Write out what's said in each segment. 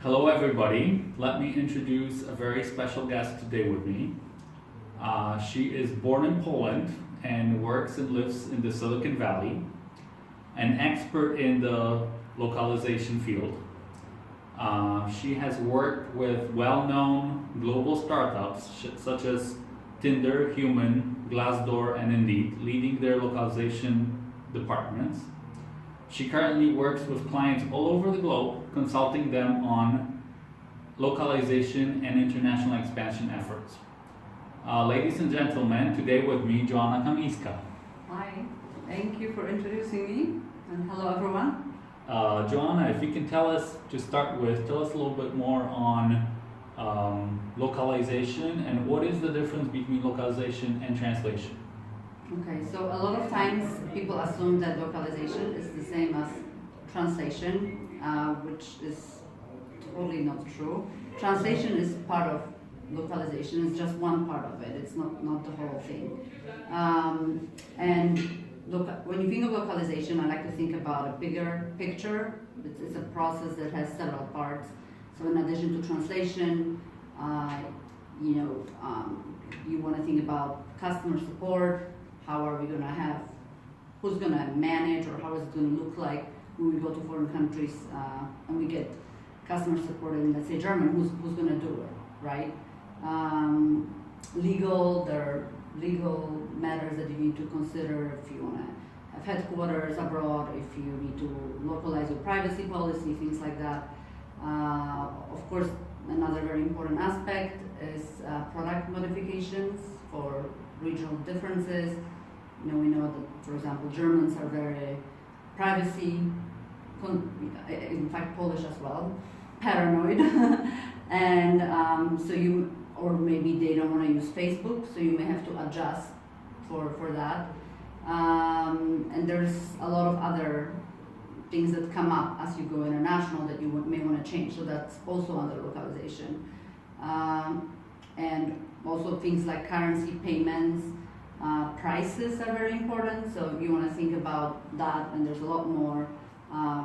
Hello, everybody. Let me introduce a very special guest today with me. She is born in Poland and works and lives in the Silicon Valley, an expert in the localization field. She has worked with well-known global startups such as Tinder, Human, Glassdoor, and Indeed, leading their localization departments. She currently works with clients all over the globe, consulting them on localization and international expansion efforts. Ladies and gentlemen, today with me, Joanna Kamińska. Hi, thank you for introducing me, and hello everyone. Joanna, if you can tell us a little bit more on localization and what is the difference between localization and translation? Okay, so a lot of times people assume that localization is the same as translation, which is totally not true. Translation is part of localization, it's just one part of it, it's not the whole thing. And when you think of localization, I like to think about a bigger picture. It's a process that has several parts. So in addition to translation, you want to think about customer support. How are we going to have, who's going to manage, or how is it going to look like when we go to foreign countries and we get customer support in, let's say, German, who's going to do it, right? There are legal matters that you need to consider if you want to have headquarters abroad, if you need to localize your privacy policy, things like that. Of course, another very important aspect is product modifications for regional differences. We know that, for example, Germans are very privacy, in fact Polish as well, paranoid, and or maybe they don't want to use Facebook, so you may have to adjust for that. And there's a lot of other things that come up as you go international that you may want to change, so that's also under localization. And also things like currency payments, prices are very important, so you want to think about that, and there's a lot more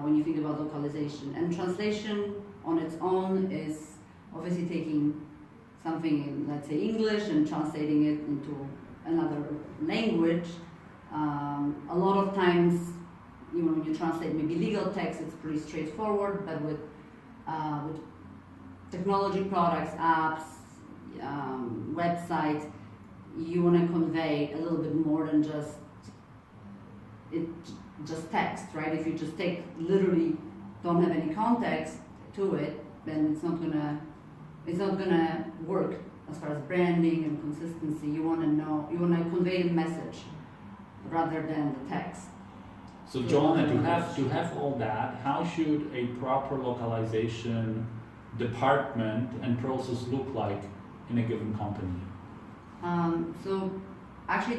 when you think about localization. And translation on its own is obviously taking something in, let's say, English and translating it into another language. A lot of times, when you translate maybe legal text, it's pretty straightforward, but with technology products, apps, websites, you want to convey a little bit more than just text, right? If you just take literally, don't have any context to it, then it's not gonna work as far as branding and consistency. You want to convey the message rather than the text. So Joanna, to have all that, how should a proper localization department and process look like in a given company? So actually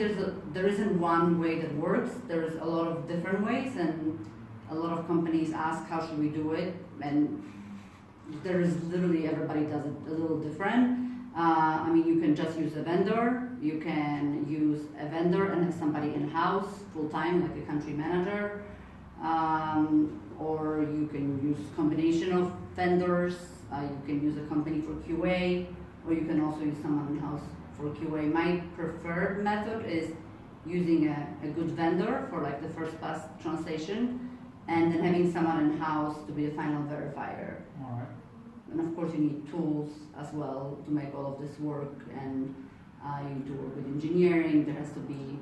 there isn't one way that works. There's a lot of different ways, and a lot of companies ask how should we do it, and there is literally everybody does it a little different. You can just use a vendor. You can use a vendor and have somebody in-house full-time, like a country manager, or you can use a combination of vendors. You can use a company for QA, or you can also use someone in-house for QA. My preferred method is using a good vendor for like the first pass translation, and then having someone in-house to be the final verifier. All right. And of course you need tools as well to make all of this work, and you need to work with engineering. There has to be,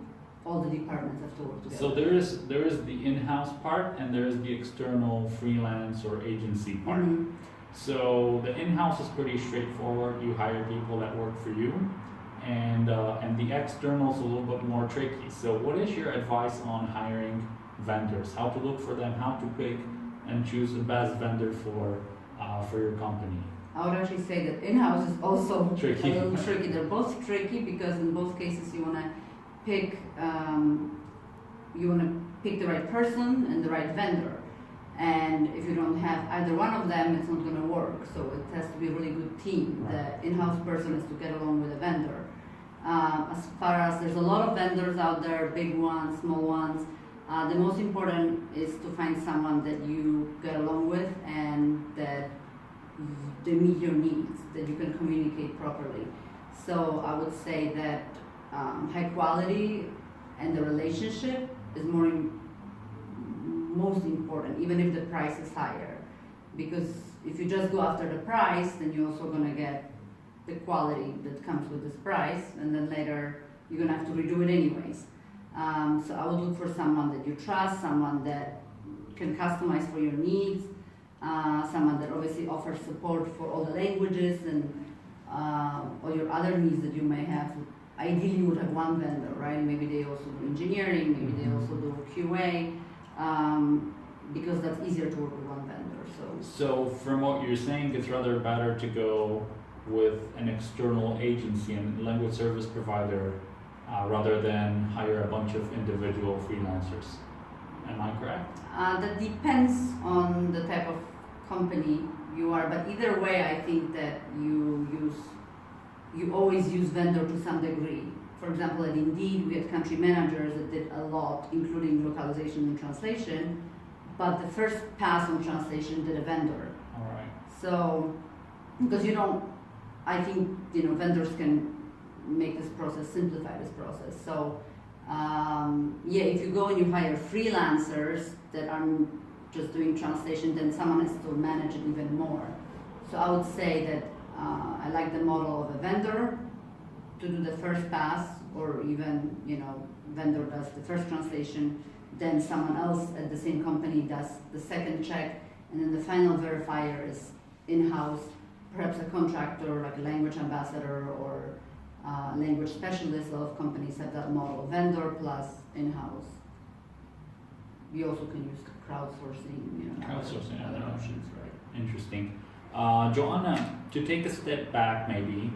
all the departments have to work together. So there is the in-house part, and there is the external freelance or agency part. Mm-hmm. So the in-house is pretty straightforward. You hire people that work for you, and the external is a little bit more tricky. So what is your advice on hiring vendors? How to look for them? How to pick and choose the best vendor for your company? I would actually say that in-house is also Tricky. a little tricky. They're both tricky because in both cases you want to pick the right person and the right vendor. And if you don't have either one of them, it's not going to work. So it has to be a really good team. Right. The in-house person is to get along with a vendor. As far as there's a lot of vendors out there, big ones, small ones, the most important is to find someone that you get along with and that they meet your needs, that you can communicate properly. So I would say that high quality and the relationship is most important, even if the price is higher. Because if you just go after the price, then you're also gonna get the quality that comes with this price, and then later you're gonna have to redo it anyways. So I would look for someone that you trust, someone that can customize for your needs, someone that obviously offers support for all the languages and all your other needs that you may have. Ideally, you would have one vendor, right? Maybe they also do engineering, maybe they also do QA, because that's easier to work with one vendor. So from what you're saying, it's rather better to go with an external agency and language service provider rather than hire a bunch of individual freelancers. Am I correct? That depends on the type of company you are, but either way, I think that you always use vendor to some degree. For example, at Indeed, we had country managers that did a lot, including localization and translation, but the first pass on translation did a vendor. All right. So, because I think, vendors can make this process, simplify this process. So, if you go and you hire freelancers that are just doing translation, then someone has to manage it even more. So I would say that I like the model of a vendor to do the first pass, or even, vendor does the first translation, then someone else at the same company does the second check, and then the final verifier is in-house, perhaps a contractor like a language ambassador or language specialist. A lot of companies have that model, vendor plus in-house. You also can use crowdsourcing, Crowdsourcing, other options, right? Interesting. Joanna, to take a step back maybe,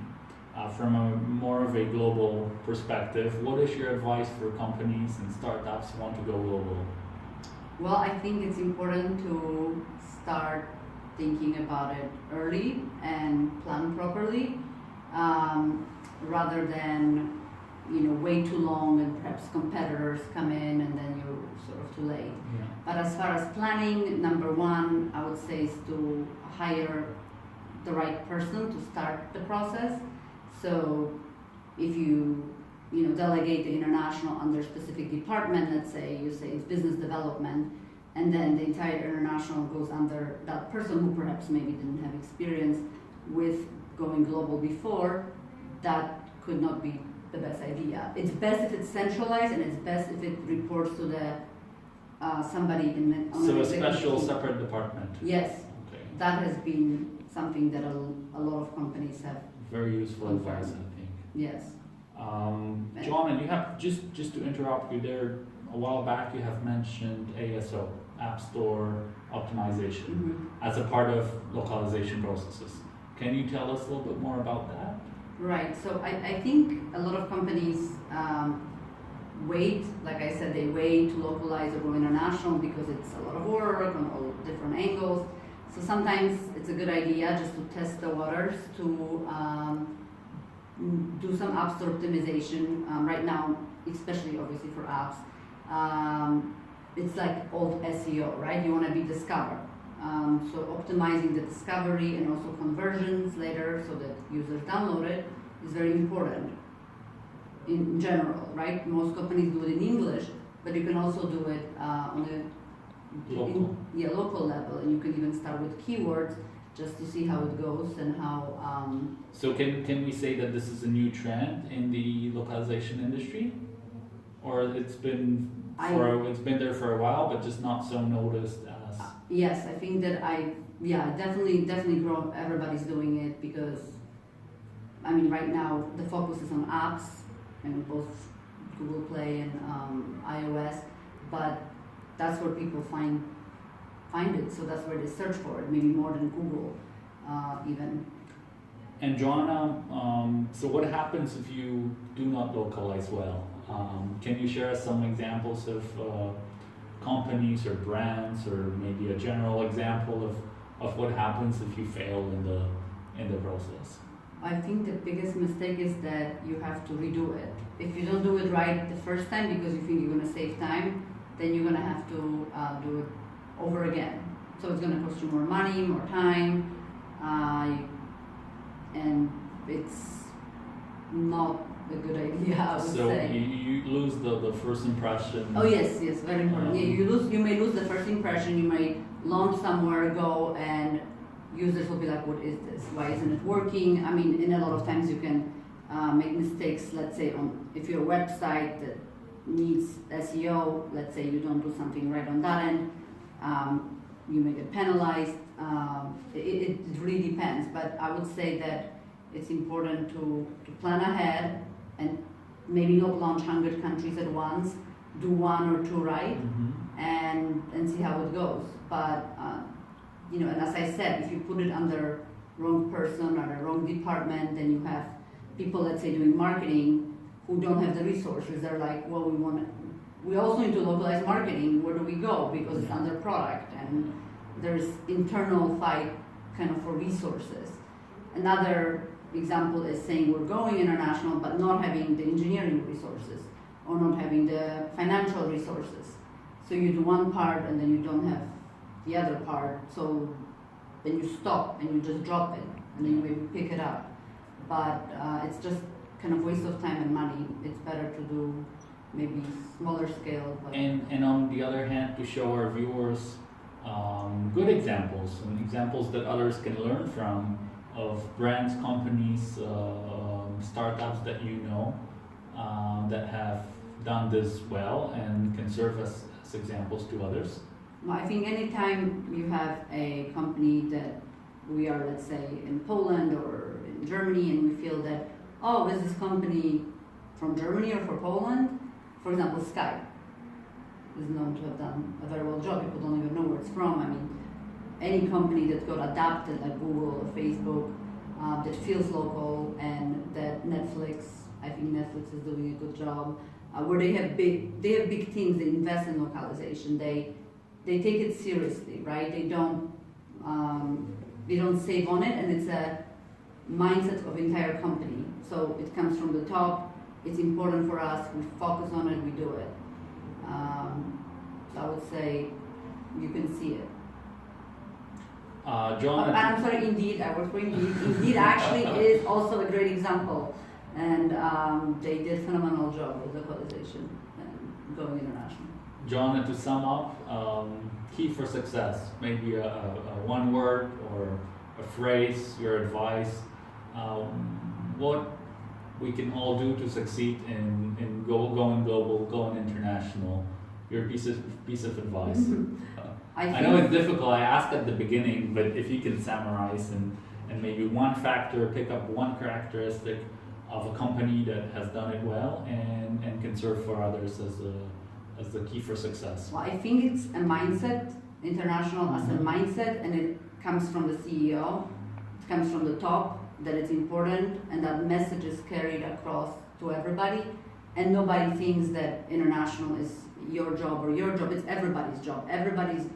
from a more of a global perspective, what is your advice for companies and startups who want to go global? Well, I think it's important to start thinking about it early and plan properly, rather than wait too long and perhaps competitors come in and then you're sort of too late. Yeah. But as far as planning, number one, I would say is to hire the right person to start the process. So if you delegate the international under a specific department, let's say you say it's business development, and then the entire international goes under that person who perhaps maybe didn't have experience with going global before, that could not be the best idea. It's best if it's centralized, and it's best if it reports to the somebody in the So a special separate department. Yes. Okay. That has been something that a lot of companies have. Very useful advice, I think. Yes. Joanna, you have just to interrupt you there. A while back, you have mentioned ASO, App Store Optimization, Mm-hmm. as a part of localization processes. Can you tell us a little bit more about that? Right. So I think a lot of companies wait, like I said, they wait to localize or go international because it's a lot of work on all different angles. So sometimes it's a good idea just to test the waters, to do some app store optimization. Right now, especially obviously for apps, it's like old SEO, right? You want to be discovered. So optimizing the discovery and also conversions later so that users download it is very important in general, right? Most companies do it in English, but you can also do it on a local level, and you can even start with keywords just to see how it goes and how. So can we say that this is a new trend in the localization industry, or it's been there for a while, but just not so noticed as? Yes, I think that definitely grow. Everybody's doing it because, right now the focus is on apps and both Google Play and iOS, but that's where people find it. So that's where they search for it, maybe more than Google, even. And Joanna, so what happens if you do not localize well? Can you share some examples of companies or brands, or maybe a general example of what happens if you fail in the process? I think the biggest mistake is that you have to redo it. If you don't do it right the first time because you think you're going to save time, then you're going to have to do it over again. So it's going to cost you more money, more time, not a good idea, I would So say. you lose the first impression. Oh yes, yes, very important. Yeah, you may lose the first impression. You might launch somewhere, go, and users will be like, "What is this? Why isn't it working?" I mean, in a lot of times you can make mistakes. Let's say on if your website that needs SEO, let's say you don't do something right on that end, you may get penalized. It really depends, but I would say that it's important to plan ahead and maybe not launch 100 countries at once, do one or two right, and see how it goes. But and as I said, if you put it under wrong person or the wrong department, then you have people, let's say, doing marketing who don't have the resources. They're like, well, we also need to localize marketing. Where do we go? Because it's under product, and there's internal fight kind of for resources. Another example is saying we're going international, but not having the engineering resources or not having the financial resources. So you do one part and then you don't have the other part. So then you stop and you just drop it and then you maybe pick it up. But it's just kind of waste of time and money. It's better to do maybe smaller scale. But And on the other hand, to show our viewers good examples and examples that others can learn from of brands, companies, startups that that have done this well and can serve as examples to others. I think anytime you have a company that we are, let's say, in Poland or in Germany, and we feel that, oh, is this company from Germany or for Poland? For example, Skype is known to have done a very well job. People don't even know where it's from. I mean, any company that got adapted, like Google or Facebook, that feels local, and that Netflix, I think Netflix is doing a good job, where they have big teams. They invest in localization. They take it seriously, right? They don't save on it, and it's a mindset of entire company. So it comes from the top. It's important for us. We focus on it. We do it. So I would say you can see it. John, I'm sorry, Indeed. I work for Indeed. Indeed actually is also a great example, and they did a phenomenal job with localization and going international. John, to sum up, key for success, maybe a one word or a phrase, your advice, what we can all do to succeed in going global, going international, your piece of advice. I know it's difficult, I asked at the beginning, but if you can summarize and maybe one factor, pick up one characteristic of a company that has done it well and can serve for others as the key for success. Well, I think it's a mindset, international as a mindset, and it comes from the CEO, it comes from the top, that it's important, and that message is carried across to everybody, and nobody thinks that international is your job or your job. It's everybody's job. Everybody's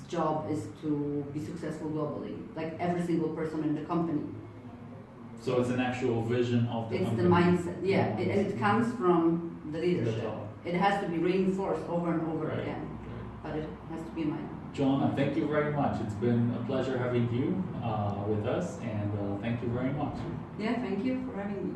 job is to be successful globally, like every single person in the company. So it's an actual vision of the company. It's the mindset, yeah, and it comes from the leadership. It has to be reinforced over and over again, but it has to be in mind. Joanna, thank you very much. It's been a pleasure having you with us, and thank you very much. Yeah, thank you for having me.